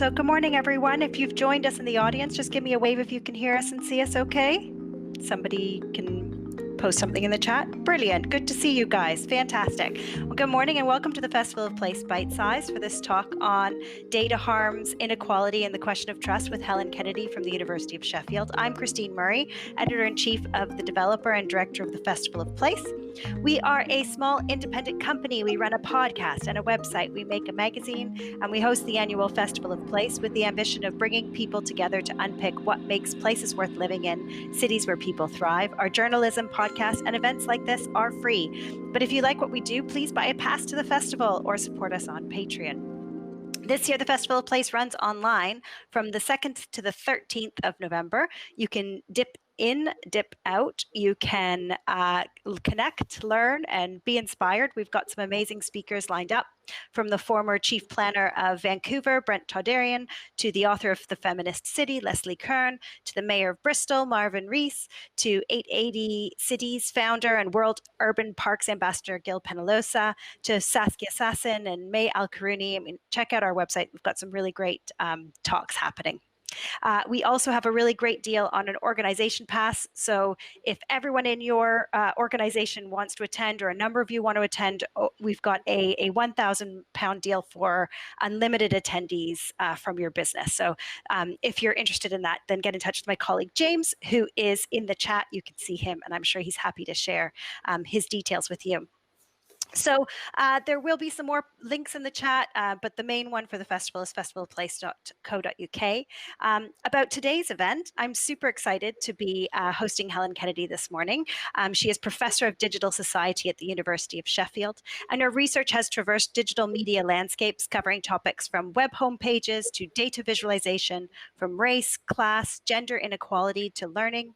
So good morning, everyone. If you've joined us in the audience, just give me a wave if you can hear us and see us okay. Somebody can post something in the chat. Brilliant. Good to see you guys. Fantastic. Well, good morning and welcome to the Festival of Place Bytesize for this talk on data harms, inequality, and the question of trust with Helen Kennedy from the University of Sheffield. I'm Christine Murray, Editor-in-Chief of the Developer and Director of the Festival of Place. We are a small independent company. We run a podcast and a website. We make a magazine and we host the annual Festival of Place with the ambition of bringing people together to unpick what makes places worth living in, cities where people thrive. Our journalism, podcasts, and events like this are free. But if you like what we do, please buy a pass to the festival or support us on Patreon. This year, the Festival of Place runs online from the 2nd to the 13th of November. You can dip in, dip out. You can connect, learn, and be inspired. We've got some amazing speakers lined up, from the former chief planner of Vancouver, Brent Todarian, to the author of The Feminist City, Leslie Kern, to the mayor of Bristol, Marvin Rees, to 880 Cities founder and World Urban Parks Ambassador Gil Penalosa, to Saskia Sassin and May Al-Karuni. I mean, check out our website. We've got some really great talks happening. We also have a really great deal on an organization pass. So if everyone in your organization wants to attend, or a number of you want to attend, we've got a £1,000 deal for unlimited attendees from your business. So if you're interested in that, then get in touch with my colleague James, who is in the chat. You can see him, and I'm sure he's happy to share his details with you. So there will be some more links in the chat, but the main one for the festival is festivalplace.co.uk. About today's event, I'm super excited to be hosting Helen Kennedy this morning. She is Professor of Digital Society at the University of Sheffield, and her research has traversed digital media landscapes covering topics from web homepages to data visualization, from race, class, gender inequality to learning,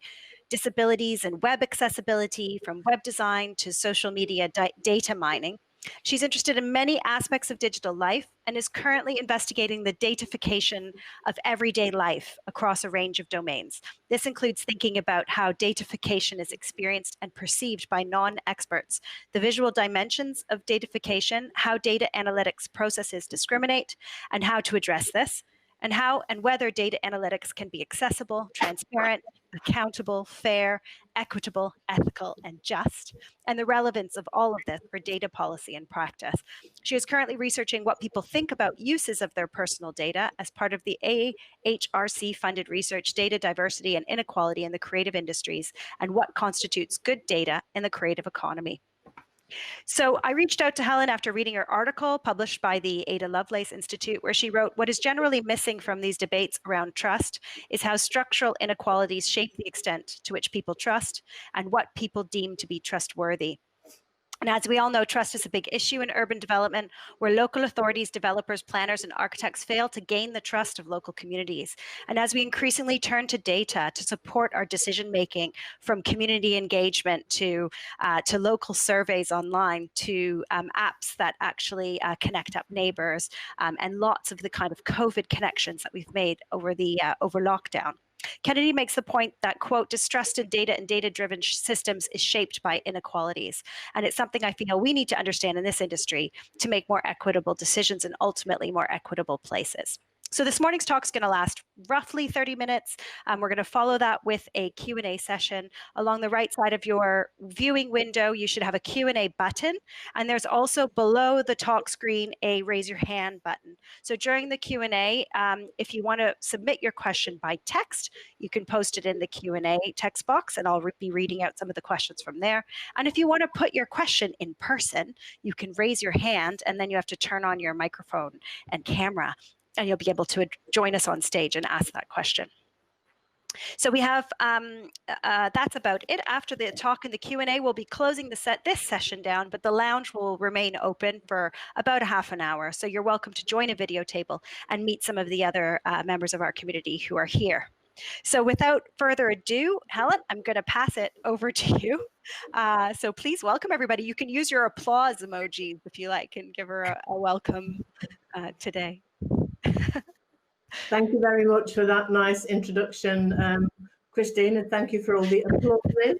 disabilities and web accessibility, from web design to social media data mining. She's interested in many aspects of digital life and is currently investigating the datafication of everyday life across a range of domains. This includes thinking about how datafication is experienced and perceived by non-experts, the visual dimensions of datafication, how data analytics processes discriminate, and how to address this, and how and whether data analytics can be accessible, transparent, accountable, fair, equitable, ethical, and just, and the relevance of all of this for data policy and practice. She is currently researching what people think about uses of their personal data as part of the AHRC-funded research, Data Diversity and Inequality in the Creative Industries, and what constitutes good data in the creative economy. So I reached out to Helen after reading her article published by the Ada Lovelace Institute, where she wrote, "What is generally missing from these debates around trust is how structural inequalities shape the extent to which people trust and what people deem to be trustworthy." And as we all know, trust is a big issue in urban development, where local authorities, developers, planners, and architects fail to gain the trust of local communities. And as we increasingly turn to data to support our decision-making, from community engagement to local surveys online to apps that actually connect up neighbors, and lots of the kind of COVID connections that we've made over lockdown. Kennedy makes the point that, quote, distrust in data and data-driven systems is shaped by inequalities. And it's something I feel we need to understand in this industry to make more equitable decisions and ultimately more equitable places. So this morning's talk is going to last roughly 30 minutes. We're going to follow that with a Q&A session. Along the right side of your viewing window, you should have a Q&A button. And there's also below the talk screen a raise your hand button. So during the Q&A, if you want to submit your question by text, you can post it in the Q&A text box, and I'll be reading out some of the questions from there. And if you want to put your question in person, you can raise your hand, and then you have to turn on your microphone and camera, and you'll be able to join us on stage and ask that question. So we have, that's about it. After the talk and the Q&A, we'll be closing this session down, but the lounge will remain open for about a half an hour. So you're welcome to join a video table and meet some of the other members of our community who are here. So without further ado, Helen, I'm going to pass it over to you. So please welcome everybody. You can use your applause emojis if you like, and give her a welcome today. Thank you very much for that nice introduction, Christine, and thank you for all the applause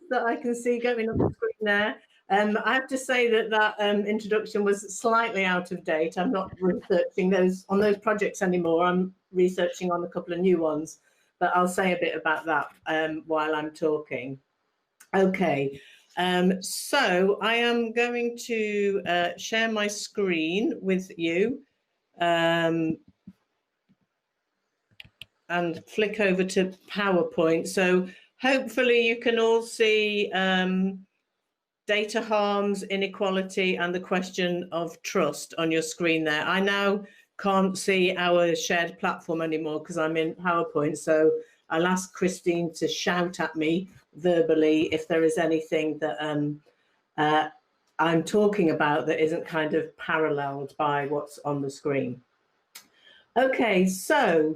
that I can see going up the screen there. I have to say that introduction was slightly out of date. I'm not researching on those projects anymore. I'm researching on a couple of new ones, but I'll say a bit about that while I'm talking. Okay, so I am going to share my screen with you and flick over to PowerPoint. So hopefully you can all see data harms, inequality, and the question of trust on your screen there. I now can't see our shared platform anymore because I'm in PowerPoint, so I'll ask Christine to shout at me verbally if there is anything that I'm talking about that isn't kind of paralleled by what's on the screen. Okay, so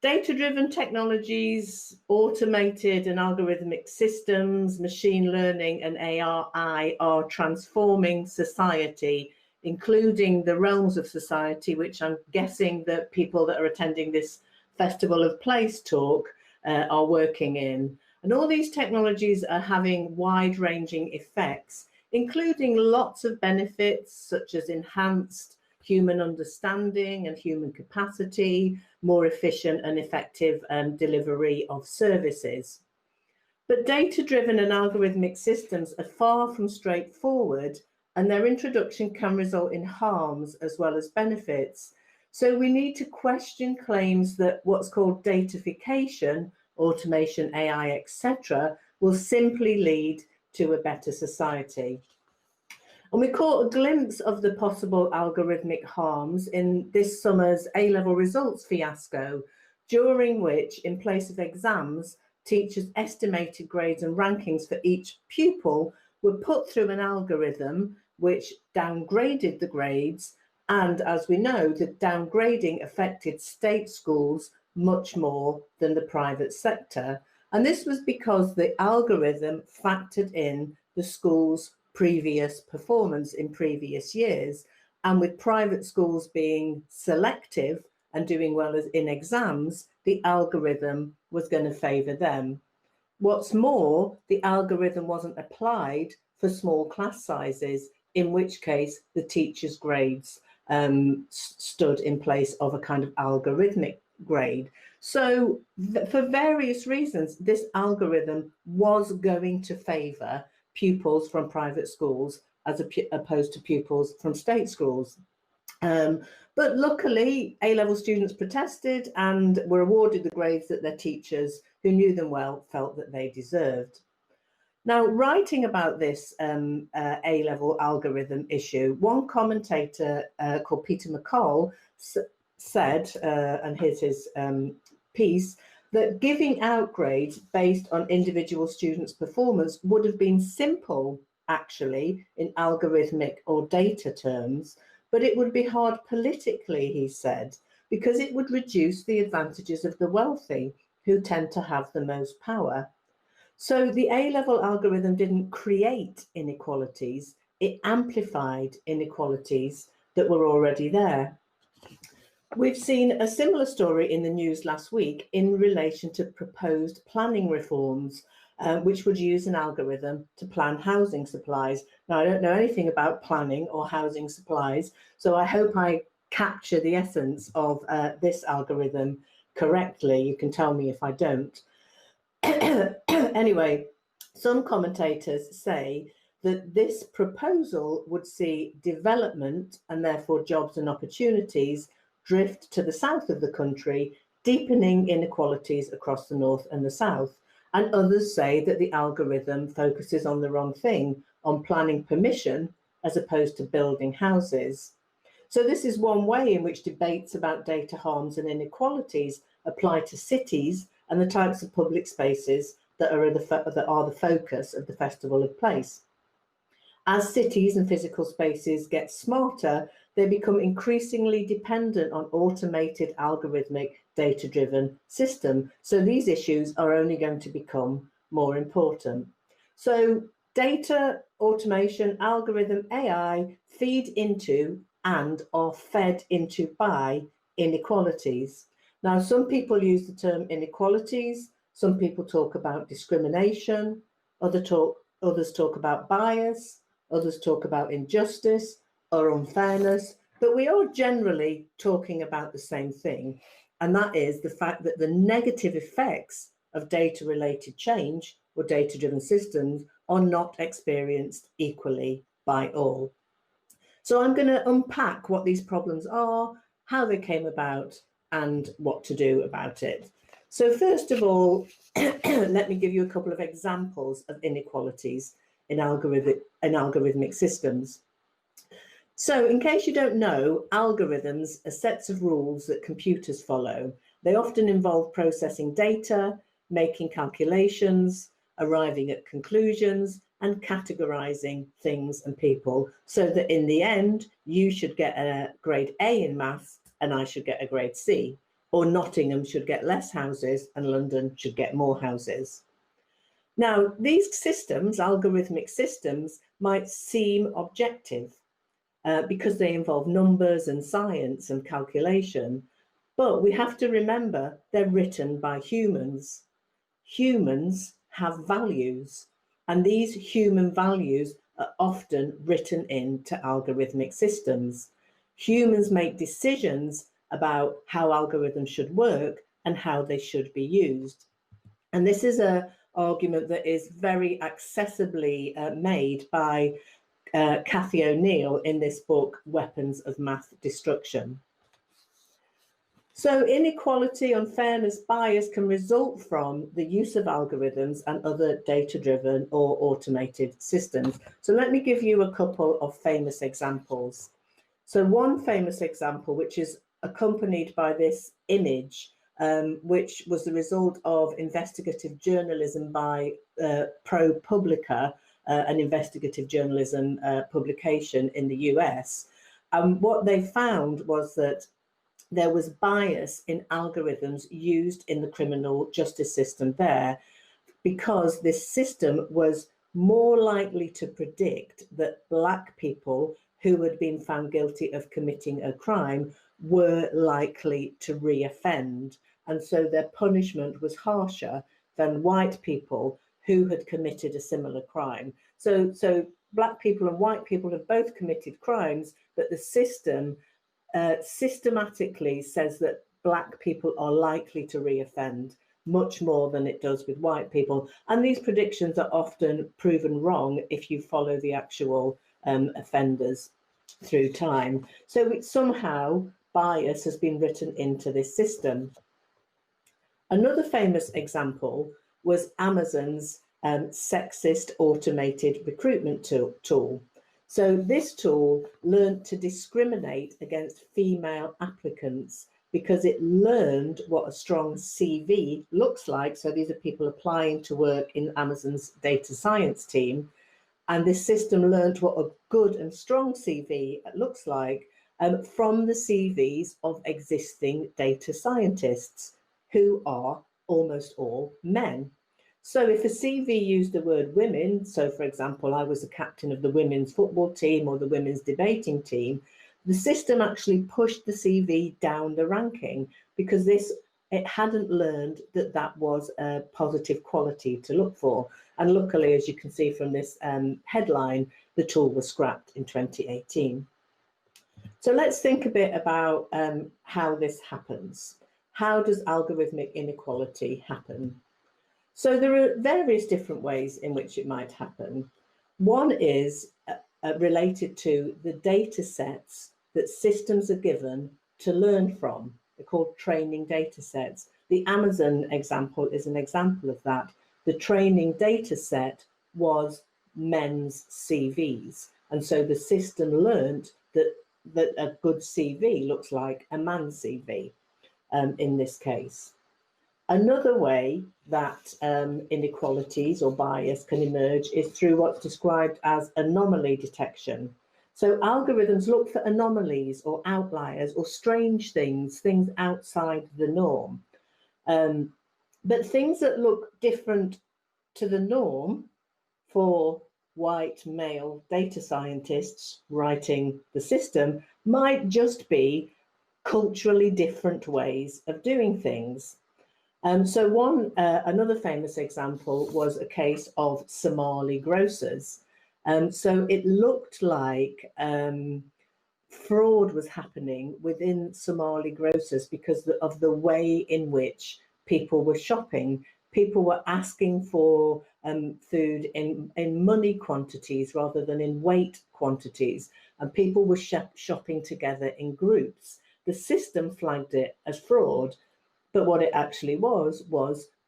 data-driven technologies, automated and algorithmic systems, machine learning and AI are transforming society, including the realms of society, which I'm guessing that people that are attending this Festival of Place talk are working in. And all these technologies are having wide-ranging effects, including lots of benefits such as enhanced human understanding and human capacity, more efficient and effective delivery of services. But data-driven and algorithmic systems are far from straightforward, and their introduction can result in harms as well as benefits. So we need to question claims that what's called datafication, automation, AI, etc., will simply lead to a better society. And we caught a glimpse of the possible algorithmic harms in this summer's A-level results fiasco, during which, in place of exams, teachers' estimated grades and rankings for each pupil were put through an algorithm which downgraded the grades. And as we know, the downgrading affected state schools much more than the private sector. And this was because the algorithm factored in the school's previous performance in previous years, and with private schools being selective and doing well in exams, the algorithm was going to favour them. What's more, the algorithm wasn't applied for small class sizes, in which case the teachers' grades stood in place of a kind of algorithmic grade. So for various reasons, this algorithm was going to favour pupils from private schools as opposed to pupils from state schools. But luckily, A-level students protested and were awarded the grades that their teachers, who knew them well, felt that they deserved. Now, writing about this A-level algorithm issue, one commentator called Peter McCall said, and here's his piece, that giving out grades based on individual students' performance would have been simple, actually, in algorithmic or data terms, but it would be hard politically, he said, because it would reduce the advantages of the wealthy, who tend to have the most power. So the A-level algorithm didn't create inequalities, it amplified inequalities that were already there. We've seen a similar story in the news last week in relation to proposed planning reforms, which would use an algorithm to plan housing supplies. Now, I don't know anything about planning or housing supplies, so I hope I capture the essence of this algorithm correctly. You can tell me if I don't. Anyway, some commentators say that this proposal would see development and therefore jobs and opportunities drift to the south of the country, deepening inequalities across the north and the south. And others say that the algorithm focuses on the wrong thing, on planning permission as opposed to building houses. So this is one way in which debates about data harms and inequalities apply to cities and the types of public spaces that are the focus of the Festival of Place. As cities and physical spaces get smarter, they become increasingly dependent on automated, algorithmic, data-driven system. So these issues are only going to become more important. So data, automation, algorithm, AI feed into and are fed into by inequalities. Now, some people use the term inequalities, some people talk about discrimination, others talk about bias, others talk about injustice or unfairness, but we are generally talking about the same thing. and that is the fact that the negative effects of data-related change or data-driven systems are not experienced equally by all. So I'm going to unpack what these problems are, how they came about, and what to do about it. So first of all, let me give you a couple of examples of inequalities in algorithmic systems. So in case you don't know, algorithms are sets of rules that computers follow. They often involve processing data, making calculations, arriving at conclusions, and categorizing things and people so that in the end, you should get a grade A in maths and I should get a grade C, or Nottingham should get less houses and London should get more houses. Now, these systems, algorithmic systems, might seem objective because they involve numbers and science and calculation, but we have to remember they're written by humans. Humans have values, and these human values are often written into algorithmic systems. Humans make decisions about how algorithms should work and how they should be used. And this is an argument that is very accessibly made by Cathy O'Neill in this book, Weapons of Math Destruction. So inequality, unfairness, bias can result from the use of algorithms and other data-driven or automated systems. So let me give you a couple of famous examples. So one famous example, which is accompanied by this image, which was the result of investigative journalism by ProPublica, an investigative journalism publication in the US. What they found was that there was bias in algorithms used in the criminal justice system there, because this system was more likely to predict that Black people who had been found guilty of committing a crime were likely to re-offend. And so their punishment was harsher than white people who had committed a similar crime. So Black people and white people have both committed crimes, but the system systematically says that Black people are likely to re-offend much more than it does with white people. And these predictions are often proven wrong if you follow the actual offenders through time. So somehow bias has been written into this system. Another famous example was Amazon's Sexist automated recruitment tool. So this tool learned to discriminate against female applicants because it learned what a strong CV looks like. So these are people applying to work in Amazon's data science team. And this system learned what a good and strong CV looks like from the CVs of existing data scientists, who are almost all men. So if a CV used the word women, so for example, I was the captain of the women's football team or the women's debating team, the system actually pushed the CV down the ranking because it hadn't learned that that was a positive quality to look for. And luckily, as you can see from this headline, the tool was scrapped in 2018. So let's think a bit about how this happens. How does algorithmic inequality happen? So there are various different ways in which it might happen. One is related to the data sets that systems are given to learn from. They're called training data sets. The Amazon example is an example of that. The training data set was men's CVs. And so the system learned that a good CV looks like a man's CV in this case. Another way that inequalities or bias can emerge is through what's described as anomaly detection. So algorithms look for anomalies or outliers or strange things outside the norm. But things that look different to the norm for white male data scientists writing the system might just be culturally different ways of doing things. So another famous example was a case of Somali grocers. So it looked like fraud was happening within Somali grocers because of the way in which people were shopping. People were asking for food in money quantities rather than in weight quantities, and people were shopping together in groups. The system flagged it as fraud, but what it actually was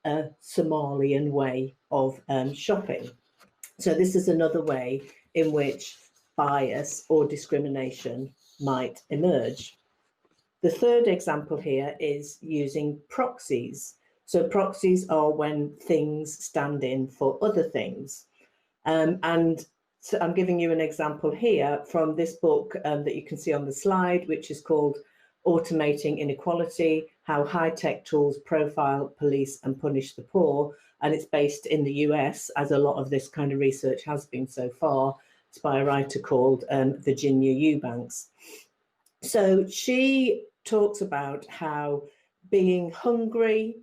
a Somalian way of shopping. So this is another way in which bias or discrimination might emerge. The third example here is using proxies. So proxies are when things stand in for other things. And so I'm giving you an example here from this book that you can see on the slide, which is called Automating Inequality, How High-Tech Tools Profile, Police and Punish the Poor. And it's based in the US, as a lot of this kind of research has been so far. It's by a writer called Virginia Eubanks. So she talks about how being hungry,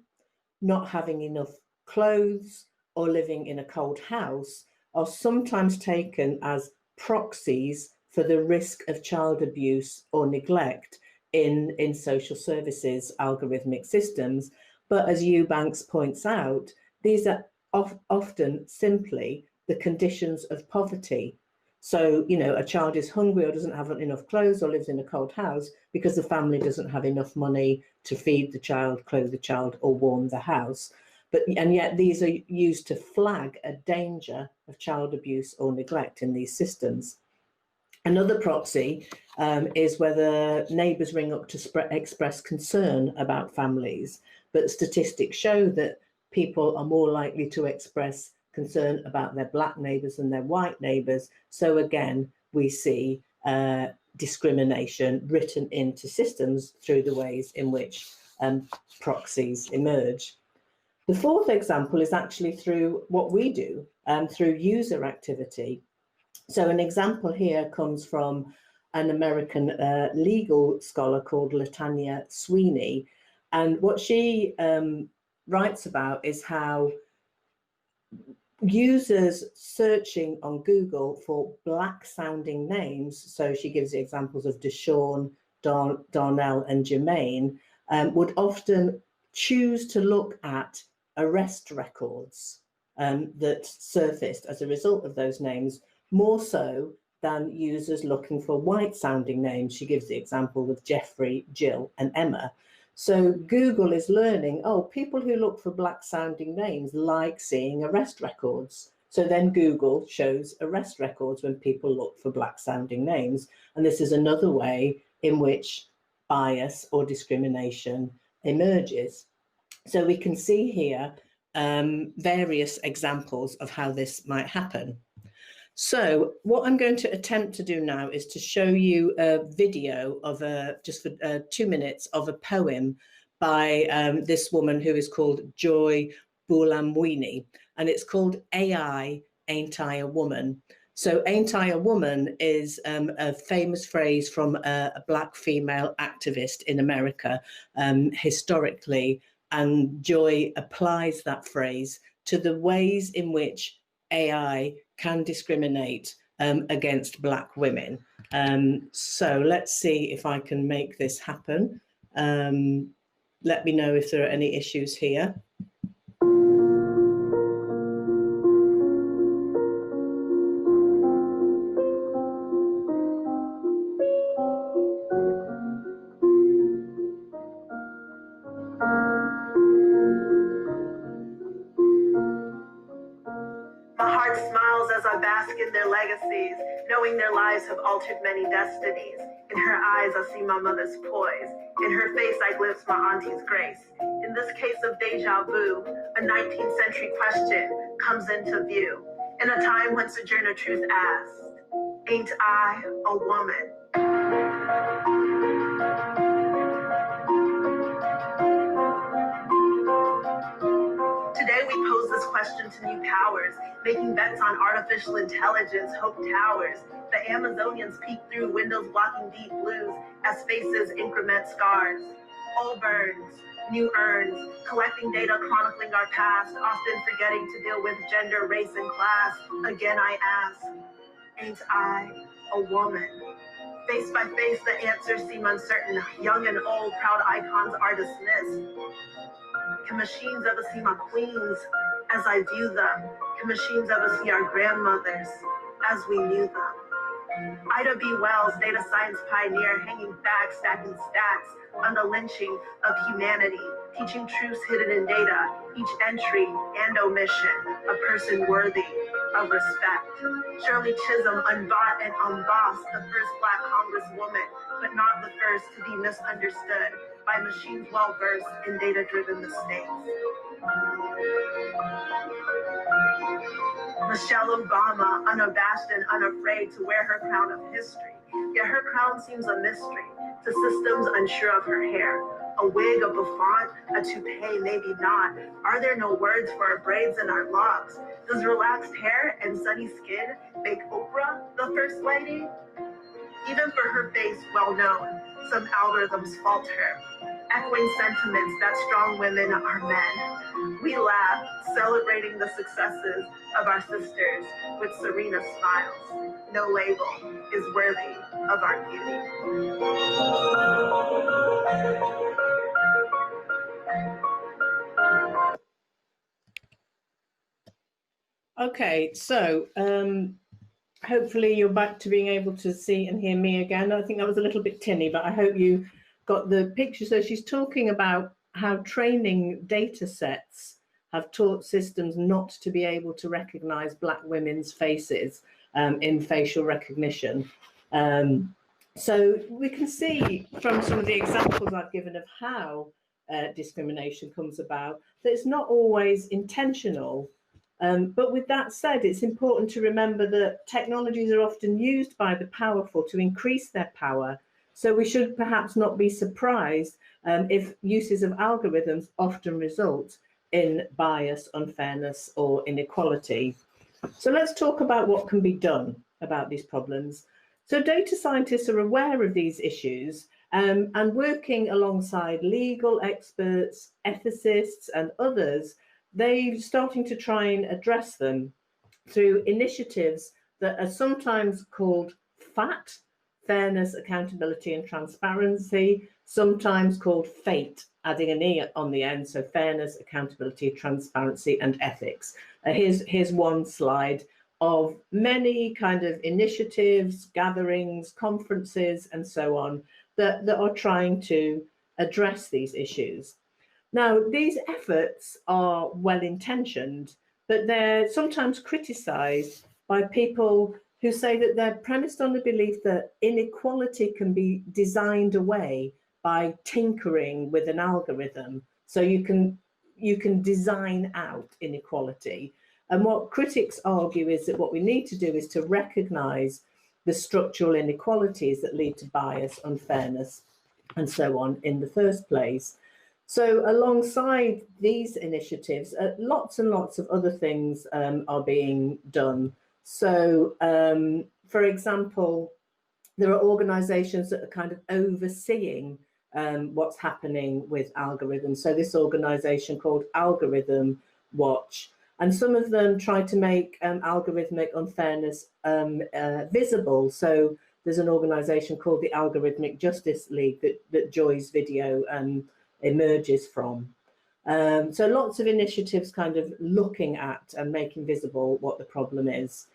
not having enough clothes, or living in a cold house are sometimes taken as proxies for the risk of child abuse or neglect in social services, algorithmic systems. But as Eubanks points out, these are often simply the conditions of poverty. So, you know, a child is hungry or doesn't have enough clothes or lives in a cold house because the family doesn't have enough money to feed the child, clothe the child, or warm the house. And yet these are used to flag a danger of child abuse or neglect in these systems. Another proxy is whether neighbours ring up to express concern about families, but statistics show that people are more likely to express concern about their black neighbours than their white neighbours. So again, we see discrimination written into systems through the ways in which proxies emerge. The fourth example is actually through what we do, through user activity. So an example here comes from an American legal scholar called Latanya Sweeney. And what she writes about is how users searching on Google for black sounding names, so she gives the examples of Deshaun, Darnell and Jermaine, would often choose to look at arrest records that surfaced as a result of those names, more so than users looking for white sounding names. She gives the example of Jeffrey, Jill and Emma. So Google is learning, oh, people who look for black sounding names like seeing arrest records. So then Google shows arrest records when people look for black sounding names. And this is another way in which bias or discrimination emerges. So we can see here various examples of how this might happen. So what I'm going to attempt to do now is to show you a video of just for 2 minutes of a poem by this woman who is called Joy Buolamwini, and it's called AI, Ain't I a Woman? So Ain't I a Woman is a famous phrase from a black female activist in America historically, and Joy applies that phrase to the ways in which AI can discriminate against black women. So let's see if I can make this happen. Let me know if there are any issues here. In their legacies, knowing their lives have altered many destinies. In her eyes, I see my mother's poise. In her face, I glimpse my auntie's grace. In this case of deja vu, a 19th century question comes into view. In a time when Sojourner Truth asked, ain't I a woman? Today we pose this question to new powers, making bets on artificial intelligence, hope towers. The Amazonians peek through windows blocking deep blues as faces increment scars. Old burns, new urns, collecting data chronicling our past, often forgetting to deal with gender, race, and class. Again I ask, ain't I a woman? Face by face, the answers seem uncertain. Young and old, proud icons are dismissed. Can machines ever see my queens as I view them? Can machines ever see our grandmothers as we knew them? Ida B. Wells, data science pioneer, hanging facts, stacking stats on the lynching of humanity, teaching truths hidden in data, each entry and omission, a person worthy of respect. Shirley Chisholm, unbought and unbossed, the first Black Congresswoman, but not the first to be misunderstood by machines well-versed in data-driven mistakes. Michelle Obama, unabashed and unafraid to wear her crown of history, yet her crown seems a mystery to systems unsure of her hair. A wig, a bouffant, a toupee, maybe not. Are there no words for our braids and our locks? Does relaxed hair and sunny skin make Oprah the first lady? Even for her face well known, some algorithms fault her, echoing sentiments that strong women are men. We laugh, celebrating the successes of our sisters with serena smiles. No label is worthy of our beauty. Okay, so hopefully you're back to being able to see and hear me again. I think that was a little bit tinny, but I hope you got the picture. So she's talking about how training data sets have taught systems not to be able to recognize Black women's faces in facial recognition. So we can see from some of the examples I've given of how discrimination comes about that it's not always intentional. But with that said, it's important to remember that technologies are often used by the powerful to increase their power. So we should perhaps not be surprised if uses of algorithms often result in bias, unfairness, or inequality. So let's talk about what can be done about these problems. So data scientists are aware of these issues and working alongside legal experts, ethicists, and others, they're starting to try and address them through initiatives that are sometimes called FAT, Fairness, Accountability and Transparency, sometimes called FATE, adding an E on the end, so Fairness, Accountability, Transparency and Ethics. Here's one slide of many kind of initiatives, gatherings, conferences, and so on that are trying to address these issues. Now, these efforts are well-intentioned, but they're sometimes criticised by people who say that they're premised on the belief that inequality can be designed away by tinkering with an algorithm. So you can design out inequality. And what critics argue is that what we need to do is to recognise the structural inequalities that lead to bias, unfairness, and so on in the first place. So alongside these initiatives, lots and lots of other things are being done. So, for example, there are organisations that are kind of overseeing what's happening with algorithms. So this organisation called Algorithm Watch, and some of them try to make algorithmic unfairness visible. So there's an organisation called the Algorithmic Justice League that Joy's video emerges from. So lots of initiatives kind of looking at and making visible what the problem is.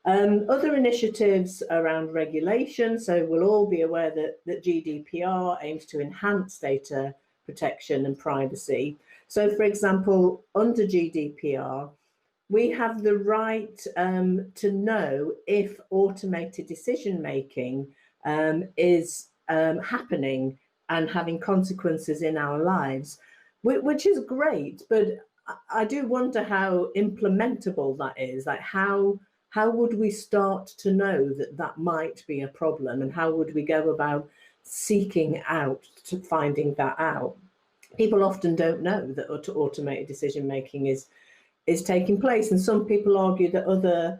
Other initiatives around regulation, so we'll all be aware that GDPR aims to enhance data protection and privacy. So for example, under GDPR, we have the right to know if automated decision-making is happening and having consequences in our lives, which is great, but I do wonder how implementable that is. Like how would we start to know that that might be a problem, and how would we go about seeking out to finding that out? People often don't know that automated decision making is taking place, and some people argue that other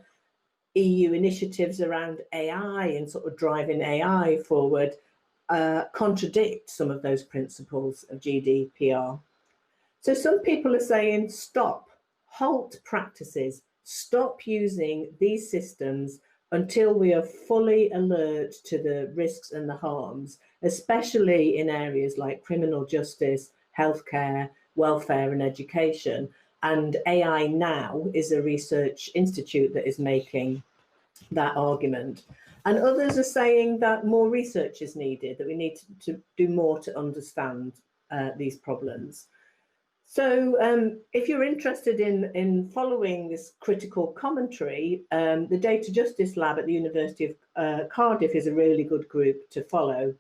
EU initiatives around AI and sort of driving AI forward contradict some of those principles of GDPR. So some people are saying stop, halt practices, stop using these systems until we are fully alert to the risks and the harms, especially in areas like criminal justice, healthcare, welfare and education. And AI Now is a research institute that is making that argument. And others are saying that more research is needed, that we need to do more to understand these problems. So if you're interested in following this critical commentary, the Data Justice Lab at the University of Cardiff is a really good group to follow.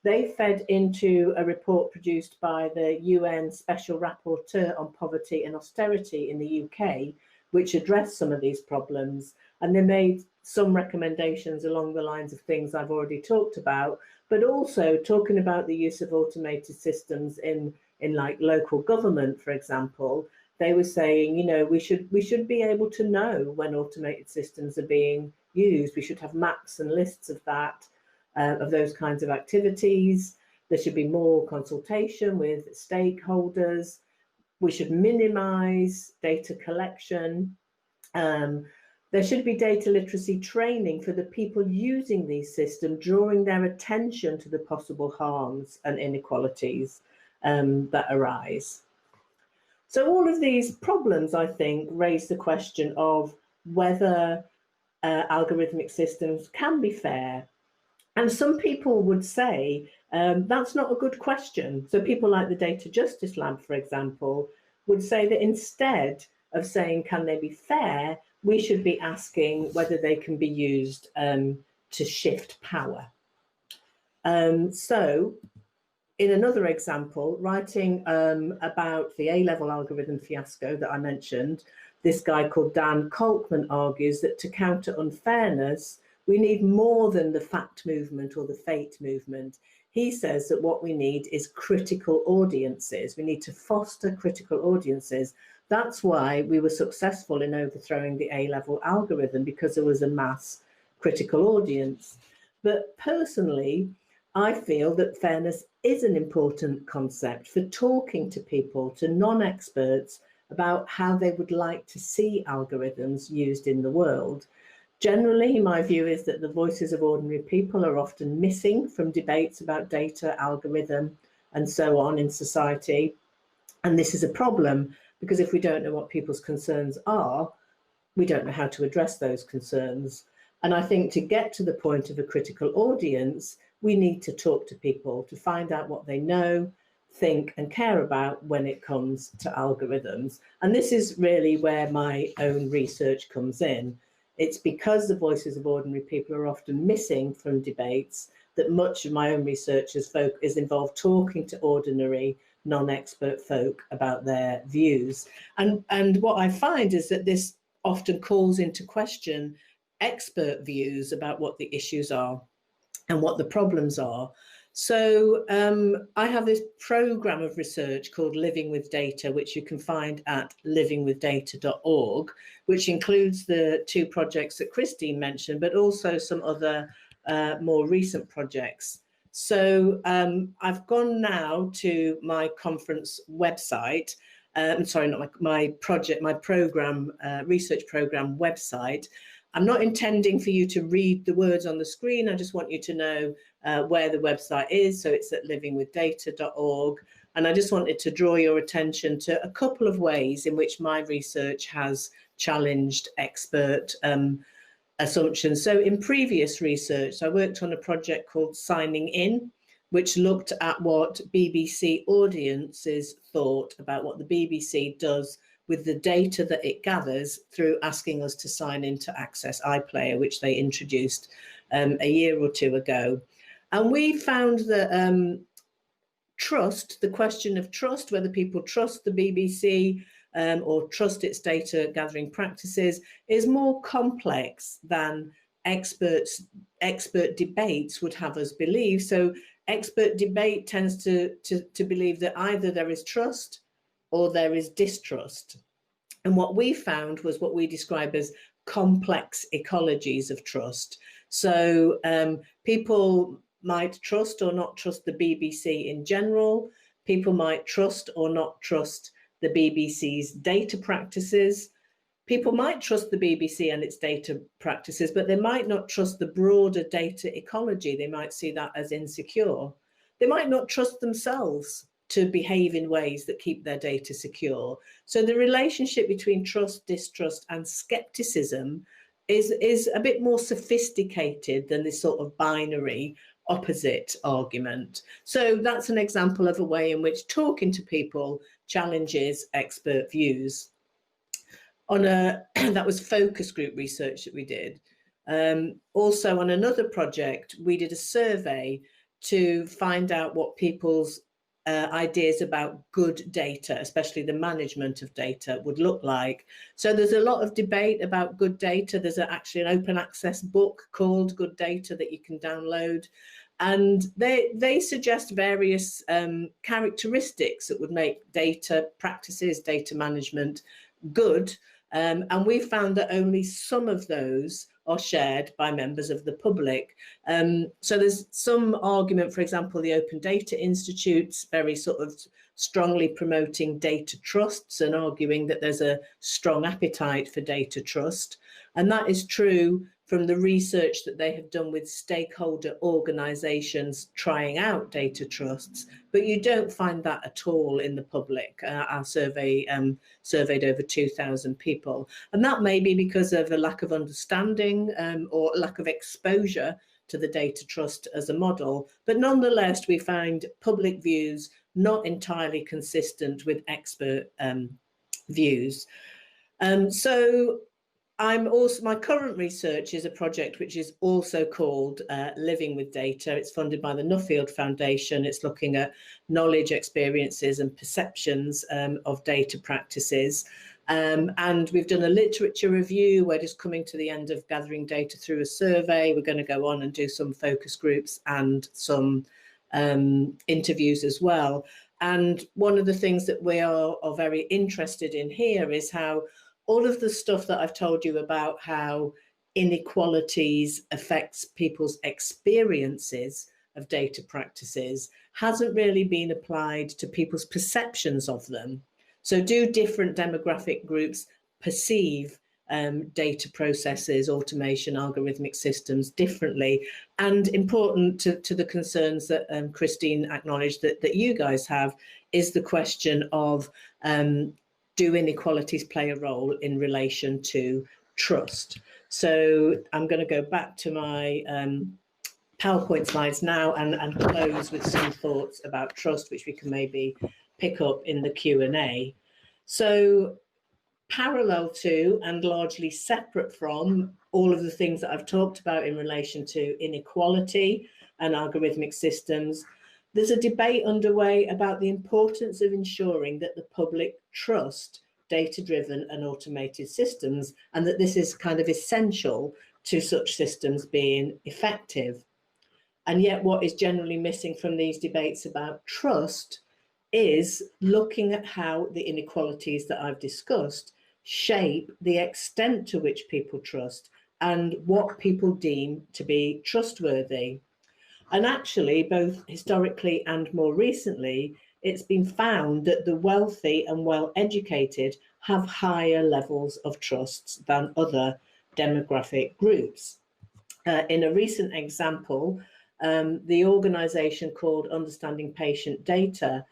They fed into a report produced by the UN Special Rapporteur on Poverty and Austerity in the UK, which addressed some of these problems. And they made some recommendations along the lines of things I've already talked about, but also talking about the use of automated systems in like local government, for example. They were saying, you know, we should be able to know when automated systems are being used. We should have maps and lists of that, of those kinds of activities. There should be more consultation with stakeholders. We should minimize data collection. There should be data literacy training for the people using these systems, drawing their attention to the possible harms and inequalities that arise. So all of these problems, I think, raise the question of whether algorithmic systems can be fair. And some people would say that's not a good question. So people like the Data Justice Lab, for example, would say that instead of saying, can they be fair, we should be asking whether they can be used to shift power. So in another example, writing about the A-level algorithm fiasco that I mentioned, this guy called Dan Kolkman argues that to counter unfairness, we need more than the fact movement or the fate movement. He says that what we need is critical audiences. We need to foster critical audiences. That's why we were successful in overthrowing the A-level algorithm, because there was a mass critical audience. But personally, I feel that fairness is an important concept for talking to people, to non-experts, about how they would like to see algorithms used in the world. Generally, my view is that the voices of ordinary people are often missing from debates about data, algorithm, and so on in society. And this is a problem, because if we don't know what people's concerns are, we don't know how to address those concerns. And I think to get to the point of a critical audience, we need to talk to people to find out what they know, think and care about when it comes to algorithms. And this is really where my own research comes in. It's because the voices of ordinary people are often missing from debates that much of my own research is involved talking to ordinary non-expert folk about their views. And what I find is that this often calls into question expert views about what the issues are and what the problems are. So I have this program of research called Living with Data, which you can find at livingwithdata.org, which includes the two projects that Christine mentioned, but also some other more recent projects. So I've gone now to my conference website. Sorry, not my program, research program website. I'm not intending for you to read the words on the screen. I just want you to know where the website is. So it's at livingwithdata.org. And I just wanted to draw your attention to a couple of ways in which my research has challenged expert assumptions. So in previous research, I worked on a project called Signing In, which looked at what BBC audiences thought about what the BBC does with the data that it gathers through asking us to sign in to access iPlayer, which they introduced a year or two ago. And we found that trust, the question of trust, whether people trust the BBC or trust its data gathering practices, is more complex than expert debates would have us believe. So expert debate tends to believe that either there is trust or there is distrust. And what we found was what we describe as complex ecologies of trust. So people might trust or not trust the BBC in general. People might trust or not trust the BBC's data practices. people might trust the BBC and its data practices, but they might not trust the broader data ecology. They might see that as insecure. They might not trust themselves to behave in ways that keep their data secure. So the relationship between trust, distrust, and skepticism is a bit more sophisticated than this sort of binary opposite argument. So that's an example of a way in which talking to people challenges expert views. That was focus group research that we did. Also on another project, we did a survey to find out what people's ideas about good data, especially the management of data, would look like. So there's a lot of debate about good data. There's actually an open access book called Good Data that you can download. And they suggest various characteristics that would make data practices, data management good. And we found that only some of those are shared by members of the public. So there's some argument, for example, the Open Data Institute's very sort of strongly promoting data trusts and arguing that there's a strong appetite for data trust. And that is true from the research that they have done with stakeholder organisations trying out data trusts, but you don't find that at all in the public. Our survey surveyed over 2,000 people, and that may be because of a lack of understanding or lack of exposure to the data trust as a model. But nonetheless, we find public views not entirely consistent with expert views. So my current research is a project which is also called Living with Data. It's funded by the Nuffield Foundation. It's looking at knowledge, experiences and perceptions of data practices. And we've done a literature review. We're just coming to the end of gathering data through a survey. We're going to go on and do some focus groups and some interviews as well. And one of the things that we are very interested in here is how all of the stuff that I've told you about how inequalities affects people's experiences of data practices hasn't really been applied to people's perceptions of them. So do different demographic groups perceive data processes, automation, algorithmic systems differently? And important to the concerns that Christine acknowledged that you guys have is the question of do inequalities play a role in relation to trust? So I'm going to go back to my PowerPoint slides now and close with some thoughts about trust, which we can maybe pick up in the Q&A. So parallel to and largely separate from all of the things that I've talked about in relation to inequality and algorithmic systems, there's a debate underway about the importance of ensuring that the public trust data-driven and automated systems, and that this is kind of essential to such systems being effective. And yet what is generally missing from these debates about trust is looking at how the inequalities that I've discussed shape the extent to which people trust and what people deem to be trustworthy. And actually, both historically and more recently, it's been found that the wealthy and well-educated have higher levels of trust than other demographic groups. In a recent example, the organisation called Understanding Patient Data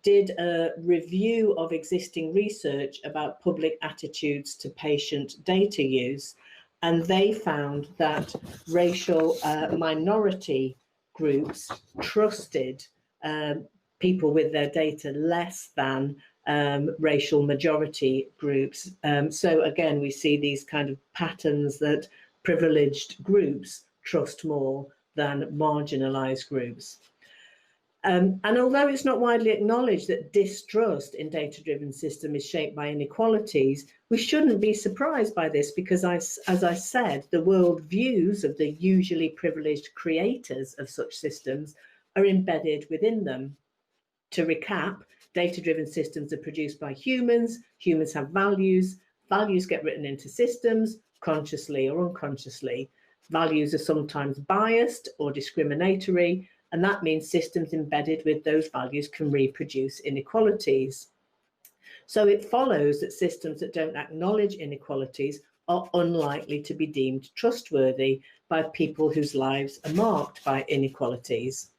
did a review of existing research about public attitudes to patient data use. And they found that racial minority groups trusted people with their data less than racial majority groups. So again, we see these kind of patterns that privileged groups trust more than marginalized groups. And although it's not widely acknowledged that distrust in data-driven system is shaped by inequalities, we shouldn't be surprised by this because, as I said, the world views of the usually privileged creators of such systems are embedded within them. To recap, data-driven systems are produced by humans, humans have values, values get written into systems, consciously or unconsciously. Values are sometimes biased or discriminatory, and that means systems embedded with those values can reproduce inequalities. So it follows that systems that don't acknowledge inequalities are unlikely to be deemed trustworthy by people whose lives are marked by inequalities.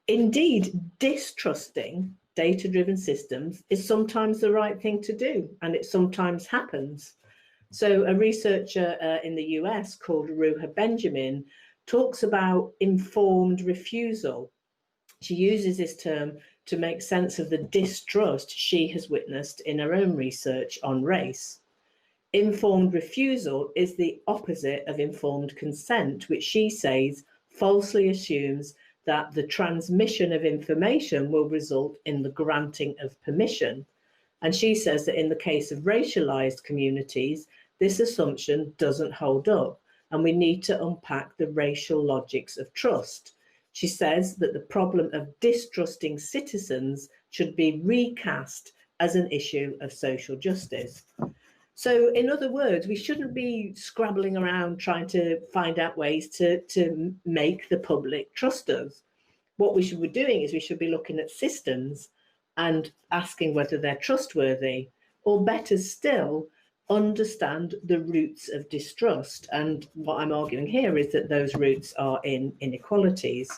Indeed, distrusting data-driven systems is sometimes the right thing to do, and it sometimes happens. So a researcher in the US called Ruha Benjamin talks about informed refusal. She uses this term to make sense of the distrust she has witnessed in her own research on race. Informed refusal is the opposite of informed consent, which she says falsely assumes that the transmission of information will result in the granting of permission. And she says that in the case of racialized communities, this assumption doesn't hold up, and we need to unpack the racial logics of trust. She says that the problem of distrusting citizens should be recast as an issue of social justice. So in other words, we shouldn't be scrabbling around trying to find out ways to make the public trust us. What we should be doing is we should be looking at systems and asking whether they're trustworthy, or better still, understand the roots of distrust. And what I'm arguing here is that those roots are in inequalities.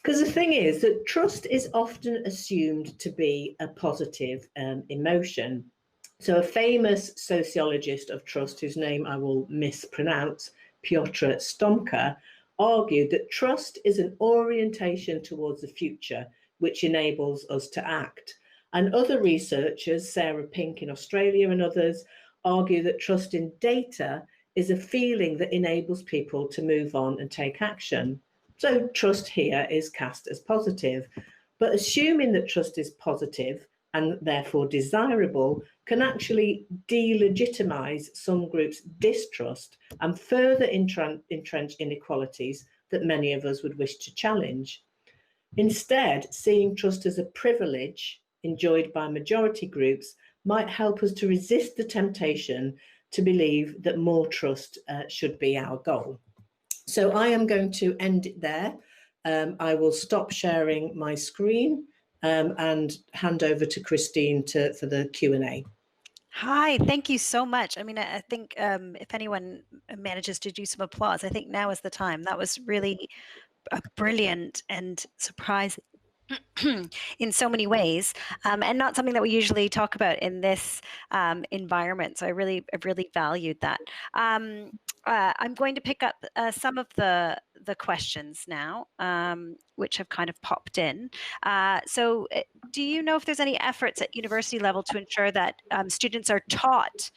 Because the thing is that trust is often assumed to be a positive emotion. So a famous sociologist of trust, whose name I will mispronounce, Piotr Stomka, argued that trust is an orientation towards the future, which enables us to act. And other researchers, Sarah Pink in Australia and others, argue that trust in data is a feeling that enables people to move on and take action. So trust here is cast as positive. But assuming that trust is positive and therefore desirable can actually delegitimize some groups' distrust and further entrench inequalities that many of us would wish to challenge. Instead, seeing trust as a privilege enjoyed by majority groups might help us to resist the temptation to believe that more trust should be our goal. So I am going to end it there. I will stop sharing my screen and hand over to Christine for the Q&A. Hi, thank you so much. I mean, I think if anyone manages to do some applause, I think now is the time. That was really brilliant and surprising in so many ways, and not something that we usually talk about in this environment. So I really valued that. I'm going to pick up some of the questions now, which have kind of popped in. So do you know if there's any efforts at university level to ensure that students are taught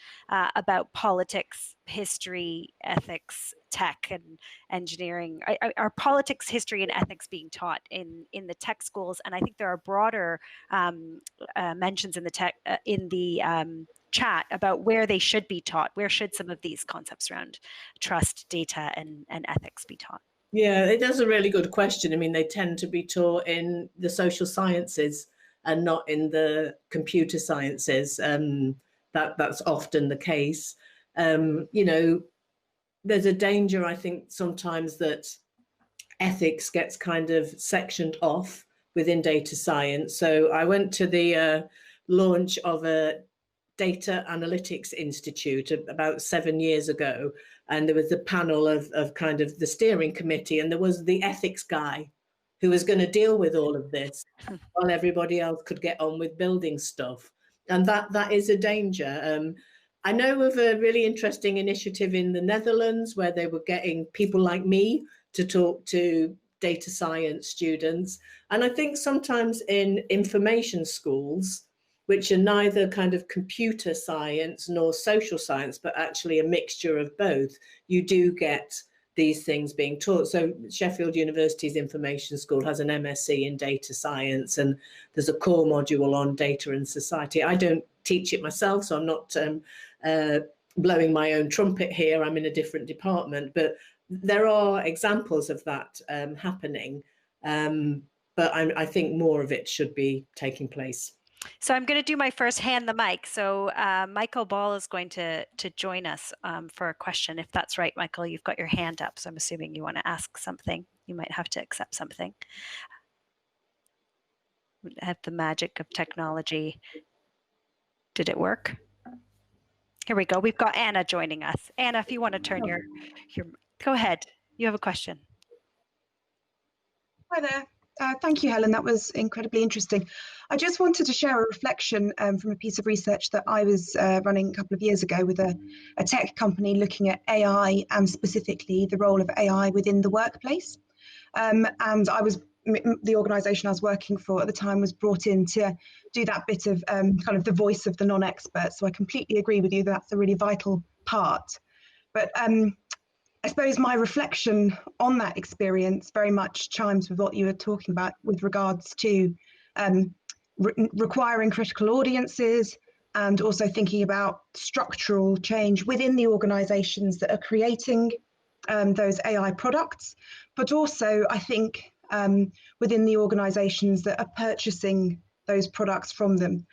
about politics, history, ethics, tech, and engineering? Are politics, history, and ethics being taught in the tech schools? And I think there are broader mentions in the tech chat about where they should be taught. Where should some of these concepts around trust, data, and ethics be taught? Yeah, it is a really good question. I mean, they tend to be taught in the social sciences and not in the computer sciences. That's often the case. You know, there's a danger, I think, sometimes that ethics gets kind of sectioned off within data science. So I went to the launch of a Data Analytics Institute about 7 years ago, and there was a panel of kind of the steering committee, and there was the ethics guy who was going to deal with all of this while everybody else could get on with building stuff. And that is a danger. I know of a really interesting initiative in the Netherlands where they were getting people like me to talk to data science students. And I think sometimes in information schools, which are neither kind of computer science nor social science, but actually a mixture of both, you do get these things being taught. So Sheffield University's Information School has an MSc in data science, and there's a core module on data and society. I don't teach it myself, so I'm not blowing my own trumpet here. I'm in a different department, but there are examples of that happening. But I think more of it should be taking place. So I'm going to do my first hand the mic. So Michael Ball is going to join us for a question. If that's right, Michael, you've got your hand up. So I'm assuming you want to ask something. You might have to accept something. Have the magic of technology Did it work? Here we go. We've got Anna joining us. Anna, if you want to turn your go ahead. You have a question. Hi there. Thank you, Helen. That was incredibly interesting. I just wanted to share a reflection from a piece of research that I was running a couple of years ago with a tech company looking at AI and specifically the role of AI within the workplace. And the organisation I was working for at the time was brought in to do that bit of kind of the voice of the non-expert. So I completely agree with you that that's a really vital part. But I suppose my reflection on that experience very much chimes with what you were talking about with regards to requiring critical audiences and also thinking about structural change within the organisations that are creating those AI products, but also I think within the organisations that are purchasing those products from them.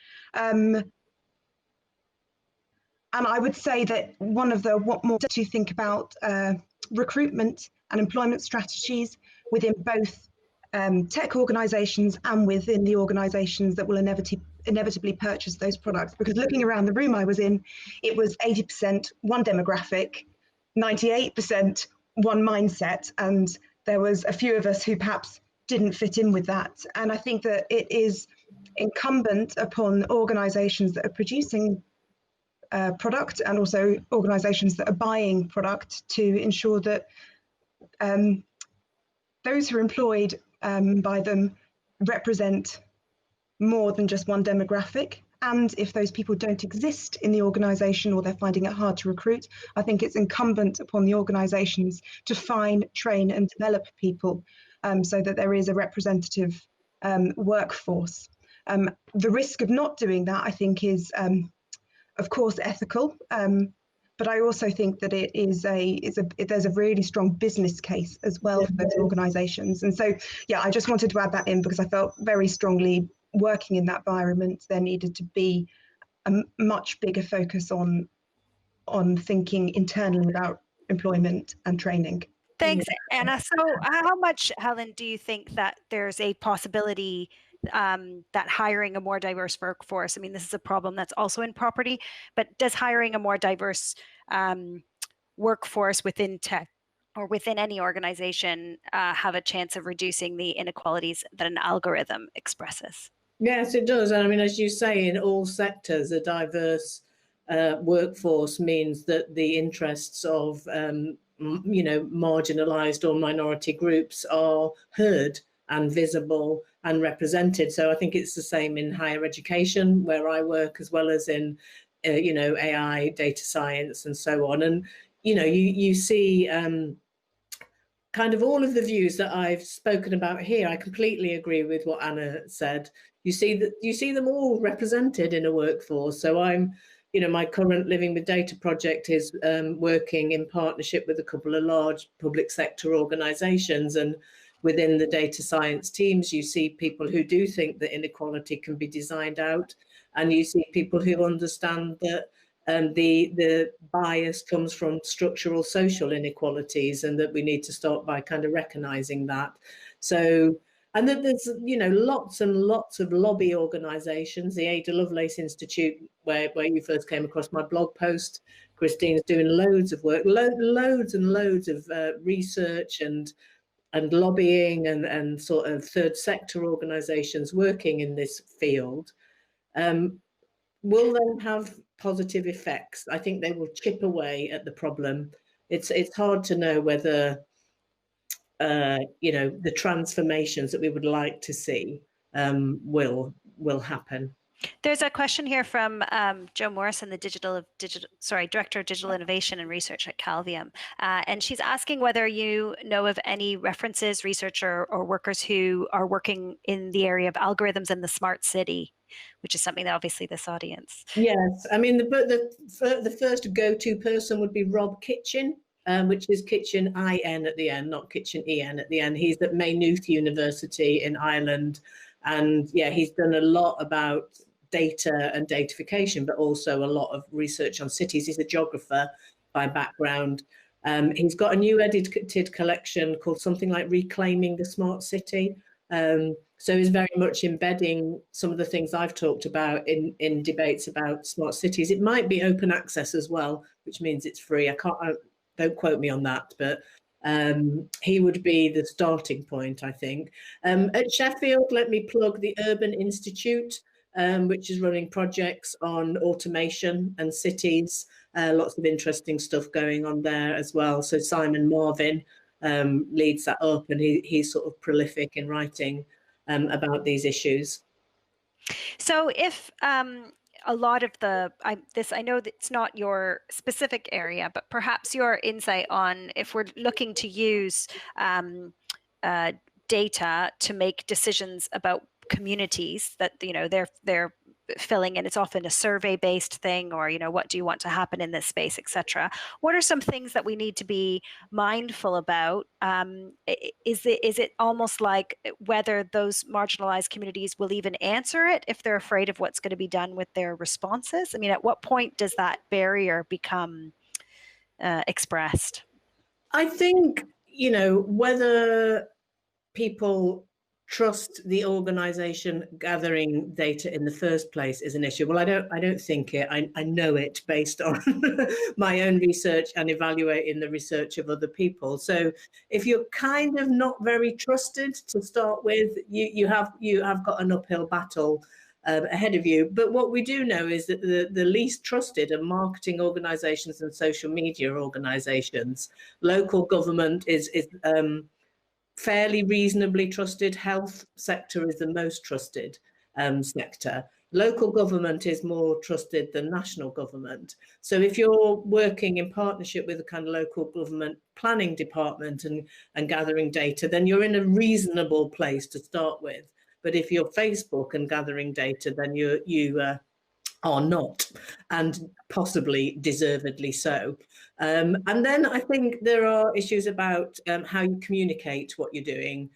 And I would say that one of the what more to think about recruitment and employment strategies within both tech organisations and within the organisations that will inevitably purchase those products. Because looking around the room I was in, it was 80% one demographic, 98% one mindset, and there was a few of us who perhaps didn't fit in with that. And I think that it is incumbent upon organisations that are producing product and also organisations that are buying product to ensure that those who are employed by them represent more than just one demographic. And if those people don't exist in the organisation or they're finding it hard to recruit, I think it's incumbent upon the organisations to find, train and develop people so that there is a representative workforce. The risk of not doing that, I think, is of course ethical, but I also think that it is there's a really strong business case as well for those organisations. And so, yeah, I just wanted to add that in because I felt very strongly working in that environment there needed to be a much bigger focus on thinking internally about employment and training. Thanks, Anna. So how much, Helen, do you think that there's a possibility that hiring a more diverse workforce, I mean, this is a problem that's also in property, but does hiring a more diverse workforce within tech or within any organization have a chance of reducing the inequalities that an algorithm expresses? Yes, it does. And I mean, as you say, in all sectors, a diverse workforce means that the interests of, marginalized or minority groups are heard and visible and represented. So I think it's the same in higher education, where I work, as well as in, AI, data science, and so on. And, you see kind of all of the views that I've spoken about here. I completely agree with what Anna said. You see them all represented in a workforce. So I'm, my current Living with Data project is working in partnership with a couple of large public sector organisations, and within the data science teams, you see people who do think that inequality can be designed out, and you see people who understand that the bias comes from structural social inequalities, and that we need to start by kind of recognising that. So, and that there's, lots and lots of lobby organisations, the Ada Lovelace Institute, where you first came across my blog post. Christine's doing loads of work, loads and loads of research and lobbying and sort of third sector organisations working in this field. Will then have positive effects. I think they will chip away at the problem. It's hard to know whether the transformations that we would like to see will happen. There's a question here from Jo Morrison, the Director of Digital Innovation and Research at Calvium. And she's asking whether you know of any references, researcher or workers who are working in the area of algorithms in the smart city, which is something that obviously this audience. Yes, I mean, the first go-to person would be Rob Kitchen, which is Kitchen IN at the end, not Kitchen EN at the end. He's at Maynooth University in Ireland. And yeah, he's done a lot about data and datafication, but also a lot of research on cities. He's a geographer by background. He's got a new edited collection called something like Reclaiming the Smart City, So it's very much embedding some of the things I've talked about in debates about smart cities. It might be open access as well, which means it's free. Don't quote me on that, but he would be the starting point, I think. At Sheffield, let me plug the Urban Institute, which is running projects on automation and cities. Lots of interesting stuff going on there as well. So Simon Marvin leads that up, and he's sort of prolific in writing about these issues. So if a lot of I know that it's not your specific area, but perhaps your insight on if we're looking to use data to make decisions about communities that, you know, they're filling in, it's often a survey-based thing, or, you know, what do you want to happen in this space, etc. What are some things that we need to be mindful about? Is it almost like whether those marginalized communities will even answer it if they're afraid of what's going to be done with their responses? I mean, at what point does that barrier become expressed? I think, you know, whether people trust the organization gathering data in the first place is an issue. Well, I don't think it. I know it based on my own research and evaluating the research of other people. So if you're kind of not very trusted to start with, you have got an uphill battle ahead of you. But what we do know is that the least trusted are marketing organizations and social media organizations. Local government is fairly reasonably trusted. Health sector is the most trusted sector. Local government is more trusted than national government. So if you're working in partnership with a kind of local government planning department and gathering data, then you're in a reasonable place to start with. But if you're Facebook and gathering data, then you are not, and possibly deservedly so. And then I think there are issues about how you communicate what you're doing,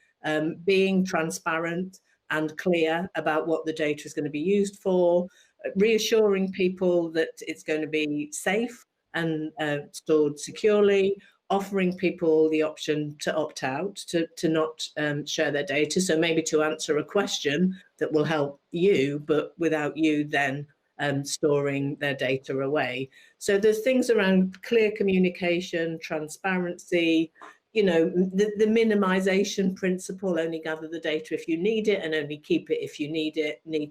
being transparent and clear about what the data is going to be used for, reassuring people that it's going to be safe and stored securely, offering people the option to opt out, to not share their data. So maybe to answer a question that will help you, but without you then storing their data away. So there's things around clear communication, transparency, you know, the minimization principle, only gather the data if you need it and only keep it if you need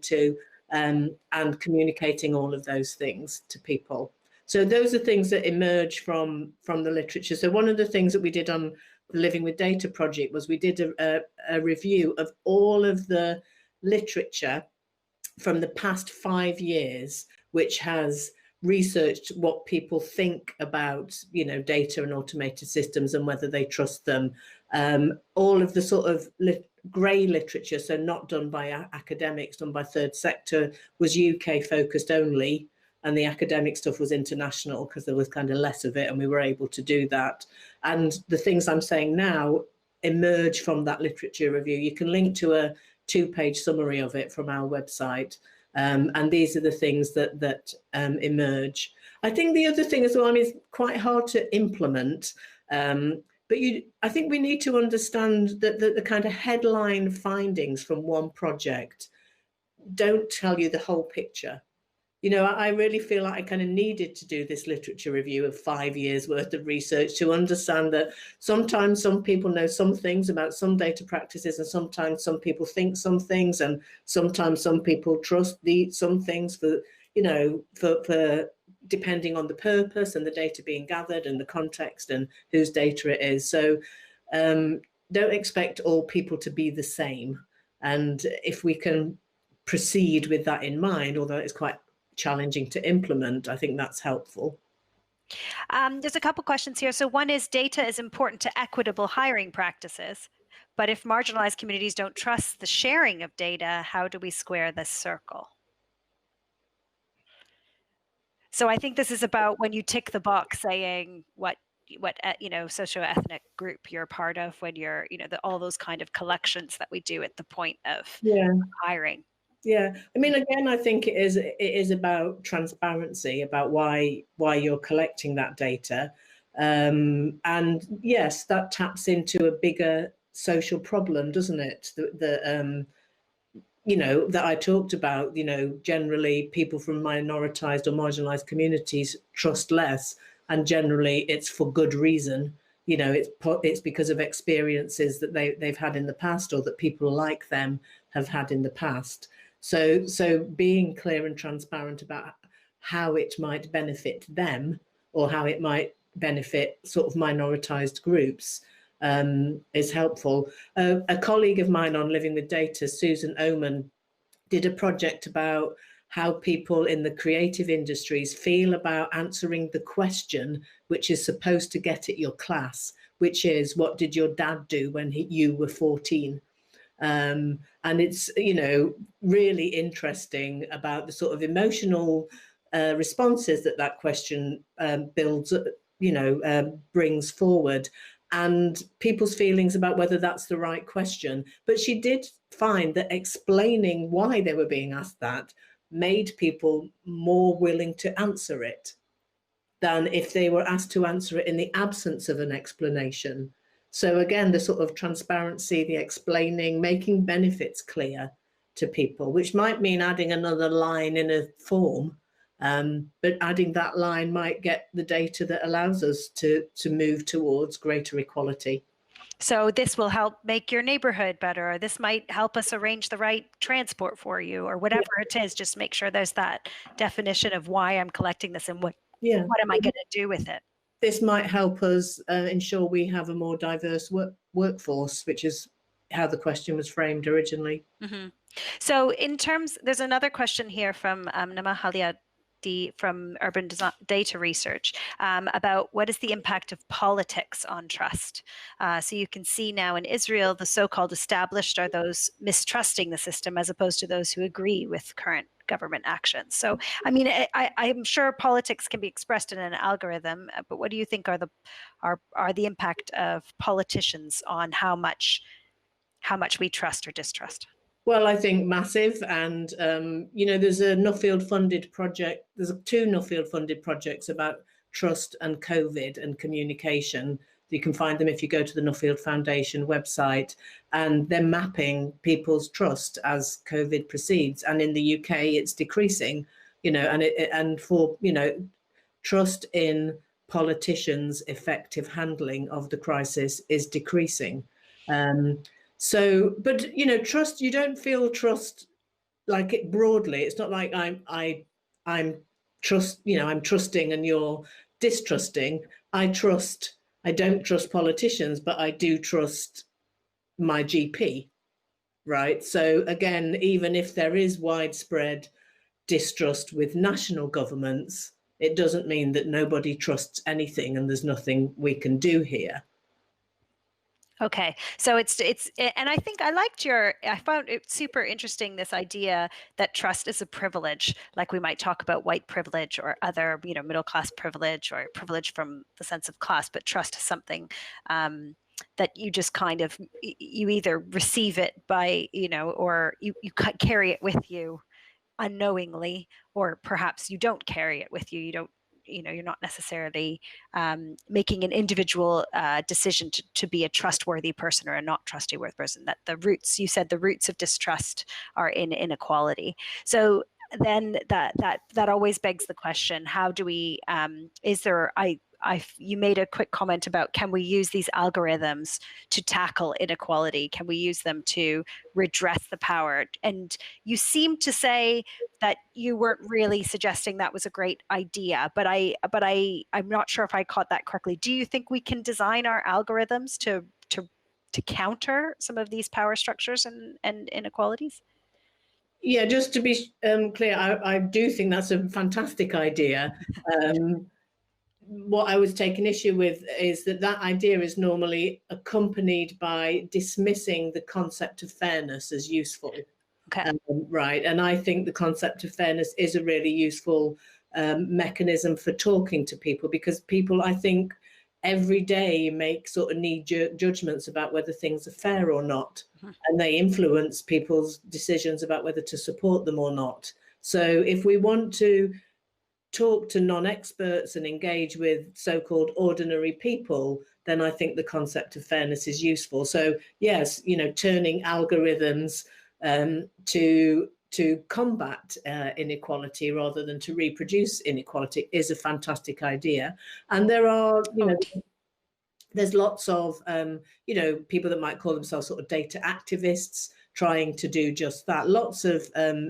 to, and communicating all of those things to people. So those are things that emerge from the literature. So one of the things that we did on the Living with Data project was we did a review of all of the literature from the past 5 years, which has researched what people think about, you know, data and automated systems and whether they trust them. All of the sort of grey literature, so not done by academics, done by third sector, was UK focused only, and the academic stuff was international because there was kind of less of it, and we were able to do that. And the things I'm saying now emerge from that literature review. You can link to a 2-page summary of it from our website. And these are the things that emerge. I think the other thing as well, I mean, it's quite hard to implement, but I think we need to understand that the kind of headline findings from one project don't tell you the whole picture. You know, I really feel like I kind of needed to do this literature review of 5 years worth of research to understand that sometimes some people know some things about some data practices, and sometimes some people think some things, and sometimes some people trust some things for, you know, for depending on the purpose and the data being gathered and the context and whose data it is. So don't expect all people to be the same. And if we can proceed with that in mind, although it's quite challenging to implement, I think that's helpful. There's a couple questions here. So one is, data is important to equitable hiring practices, but if marginalized communities don't trust the sharing of data, how do we square this circle? So I think this is about when you tick the box saying what you know, socioethnic group you're part of, when you're, you know, all those kind of collections that we do at the point of hiring. Yeah, I mean, again, I think it is about transparency, about why you're collecting that data, and yes, that taps into a bigger social problem, doesn't it? That I talked about, generally people from minoritized or marginalized communities trust less, and generally it's for good reason. It's because of experiences that they've had in the past, or that people like them have had in the past. So being clear and transparent about how it might benefit them, or how it might benefit sort of minoritized groups, is helpful. A colleague of mine on Living with Data, Susan Oman, did a project about how people in the creative industries feel about answering the question which is supposed to get at your class, which is, what did your dad do when you were 14? And it's, really interesting about the sort of emotional responses that question builds, brings forward, and people's feelings about whether that's the right question. But she did find that explaining why they were being asked that made people more willing to answer it than if they were asked to answer it in the absence of an explanation. So again, the sort of transparency, the explaining, making benefits clear to people, which might mean adding another line in a form, but adding that line might get the data that allows us to move towards greater equality. So this will help make your neighborhood better, or this might help us arrange the right transport for you, or whatever it is. Just make sure there's that definition of why I'm collecting this and what am I going to do with it. This might help us ensure we have a more diverse workforce, which is how the question was framed originally. Mm-hmm. So in terms, there's another question here from Namahalia from Urban Data Research about what is the impact of politics on trust. So you can see now in Israel, the so-called established are those mistrusting the system as opposed to those who agree with current government actions. So, I mean, I'm sure politics can be expressed in an algorithm, but what do you think are the impact of politicians on how much we trust or distrust? Well, I think massive. And, there's a Nuffield funded project. There's 2 Nuffield funded projects about trust and COVID and communication. You can find them if you go to the Nuffield Foundation website, and they're mapping people's trust as COVID proceeds. And in the UK, it's decreasing, and for, trust in politicians' effective handling of the crisis is decreasing. So, but, trust, you don't feel trust like it broadly. It's not like I'm trusting and you're distrusting. I don't trust politicians, but I do trust my GP, right? So again, even if there is widespread distrust with national governments, it doesn't mean that nobody trusts anything and there's nothing we can do here. Okay, so it's and I think I found it super interesting, this idea that trust is a privilege, like we might talk about white privilege or other, middle class privilege or privilege from the sense of class, but trust is something that you just kind of, you either receive it by, or you carry it with you unknowingly, or perhaps you don't carry it with you. You don't, you're not necessarily making an individual decision to be a trustworthy person or a not trustworthy person. That you said the roots of distrust are in inequality. So then that always begs the question: how do we? You made a quick comment about, can we use these algorithms to tackle inequality? Can we use them to redress the power? And you seem to say that you weren't really suggesting that was a great idea, but I'm not sure if I caught that correctly. Do you think we can design our algorithms to counter some of these power structures and inequalities? Yeah, just to be clear, I do think that's a fantastic idea. What I was taking issue with is that idea is normally accompanied by dismissing the concept of fairness as useful. Okay. Right. And I think the concept of fairness is a really useful mechanism for talking to people, because people, I think, every day make sort of knee-jerk judgments about whether things are fair or not. Mm-hmm. And they influence people's decisions about whether to support them or not. So if we want to talk to non-experts and engage with so-called ordinary people, then I think the concept of fairness is useful. So yes, turning algorithms to combat inequality rather than to reproduce inequality is a fantastic idea. And there are, there's lots of, people that might call themselves sort of data activists trying to do just that. Lots of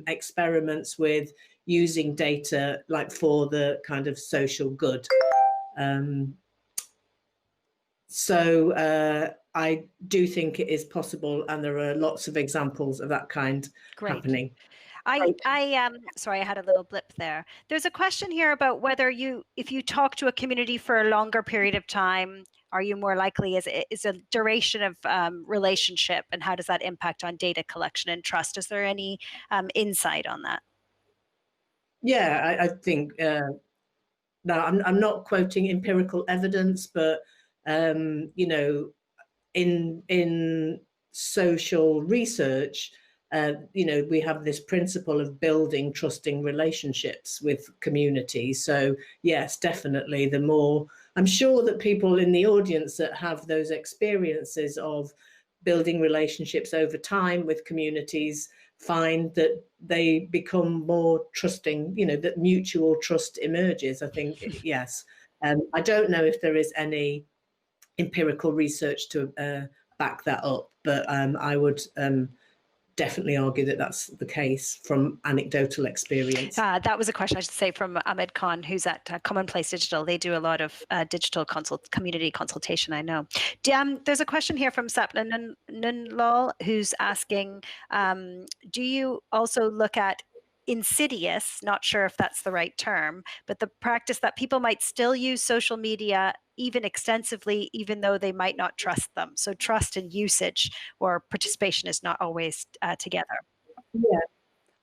experiments with using data like for the kind of social good. So I do think it is possible, and there are lots of examples of that kind happening. Sorry, I had a little blip there. There's a question here about whether if you talk to a community for a longer period of time, are you more likely, is a duration of relationship, and how does that impact on data collection and trust? Is there any insight on that? Yeah, I think, now I'm not quoting empirical evidence, but, in social research, we have this principle of building trusting relationships with communities. So yes, definitely, the more, I'm sure that people in the audience that have those experiences of building relationships over time with communities find that they become more trusting, that mutual trust emerges. I think, yes. I don't know if there is any empirical research to back that up, but I would definitely argue that that's the case from anecdotal experience. That was a question, I should say, from Ahmed Khan, who's at Commonplace Digital. They do a lot of digital community consultation, I know. There's a question here from Sapna Nunlal, who's asking, do you also look at insidious, not sure if that's the right term, but the practice that people might still use social media even extensively, even though they might not trust them? So trust and usage or participation is not always together. Yeah,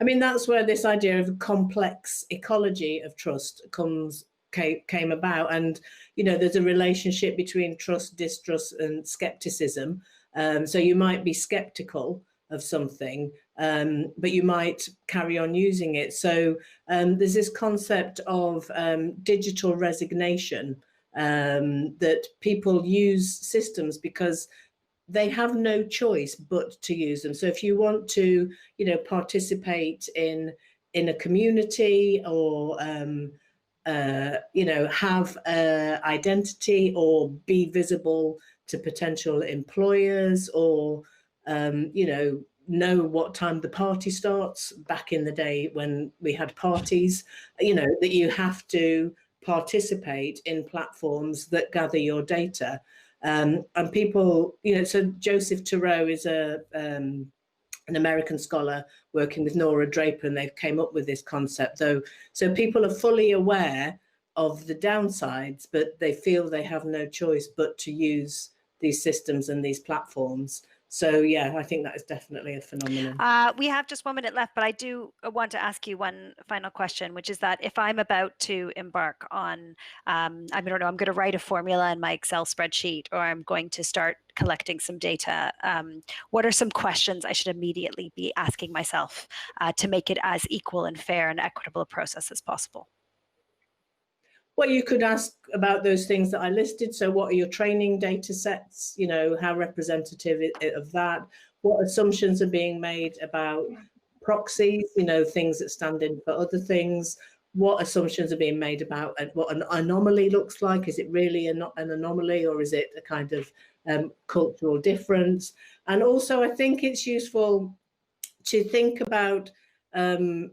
I mean, that's where this idea of a complex ecology of trust came about. And, there's a relationship between trust, distrust, and skepticism. So you might be skeptical of something, but you might carry on using it. So there's this concept of digital resignation, that people use systems because they have no choice but to use them. So if you want to, participate in a community, or have identity, or be visible to potential employers, or know what time the party starts. Back in the day when we had parties, that you have to participate in platforms that gather your data. And people, so Joseph Turow is an American scholar working with Nora Draper, and they've came up with this concept, though. So people are fully aware of the downsides, but they feel they have no choice but to use these systems and these platforms. So yeah, I think that is definitely a phenomenon. We have just 1 minute left, but I do want to ask you one final question, which is that if I'm about to embark on, I don't know, I'm going to write a formula in my Excel spreadsheet, or I'm going to start collecting some data, what are some questions I should immediately be asking myself to make it as equal and fair and equitable a process as possible? Well, you could ask about those things that I listed. So what are your training data sets? How representative of that? What assumptions are being made about proxies, things that stand in for other things? What assumptions are being made about what an anomaly looks like? Is it really an anomaly, or is it a kind of cultural difference? And also, I think it's useful to think about the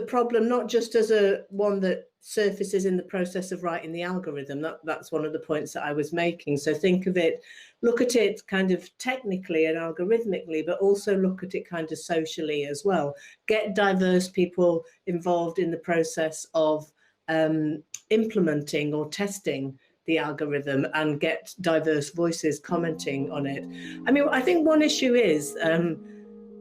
problem not just as one that surfaces in the process of writing the algorithm. That's one of the points that I was making. So think of it, look at it kind of technically and algorithmically, but also look at it kind of socially as well. Get diverse people involved in the process of implementing or testing the algorithm, and get diverse voices commenting on it. I mean, I think one issue is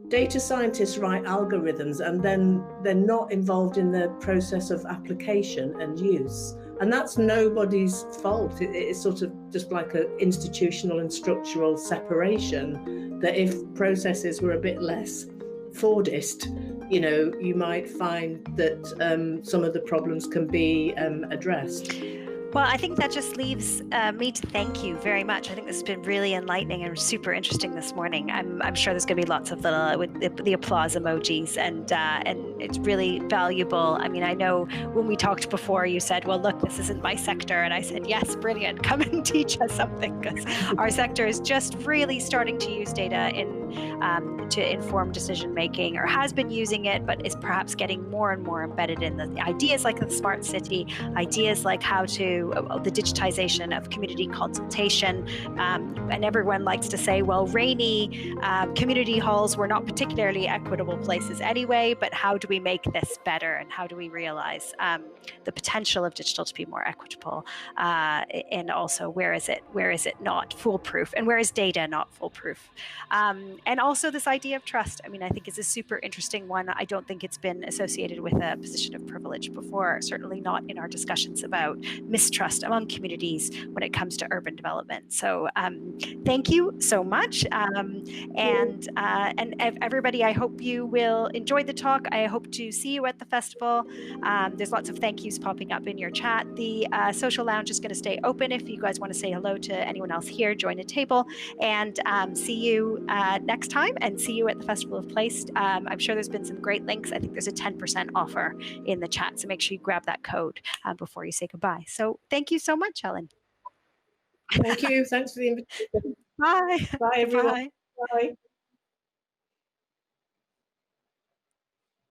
data scientists write algorithms and then they're not involved in the process of application and use. And that's nobody's fault. It's sort of just like an institutional and structural separation, that if processes were a bit less Fordist, you might find that some of the problems can be addressed. Well, I think that just leaves me to thank you very much. I think this has been really enlightening and super interesting this morning. I'm sure there's going to be lots of little with the applause emojis, and it's really valuable. I mean, I know when we talked before, you said, "Well, look, this isn't my sector," and I said, "Yes, brilliant. Come and teach us something," because our sector is just really starting to use data to inform decision making, or has been using it, but is perhaps getting more and more embedded in the ideas like the smart city, ideas like how to the digitization of community consultation. And everyone likes to say, well, rainy community halls were not particularly equitable places anyway, but how do we make this better? And how do we realize the potential of digital to be more equitable? And also, where is it not foolproof? And where is data not foolproof? And also this idea of trust, I mean, I think is a super interesting one. I don't think it's been associated with a position of privilege before, certainly not in our discussions about mistrust among communities when it comes to urban development. So thank you so much. And everybody, I hope you will enjoy the talk. I hope to see you at the festival. There's lots of thank yous popping up in your chat. The social lounge is going to stay open. If you guys want to say hello to anyone else here, join a table, and see you next time, and see you at the Festival of Place. I'm sure there's been some great links. I think there's a 10% offer in the chat, so make sure you grab that code before you say goodbye. So thank you so much, Helen. Thank you. Thanks for the invitation. Bye. Bye, everyone. Bye. Bye.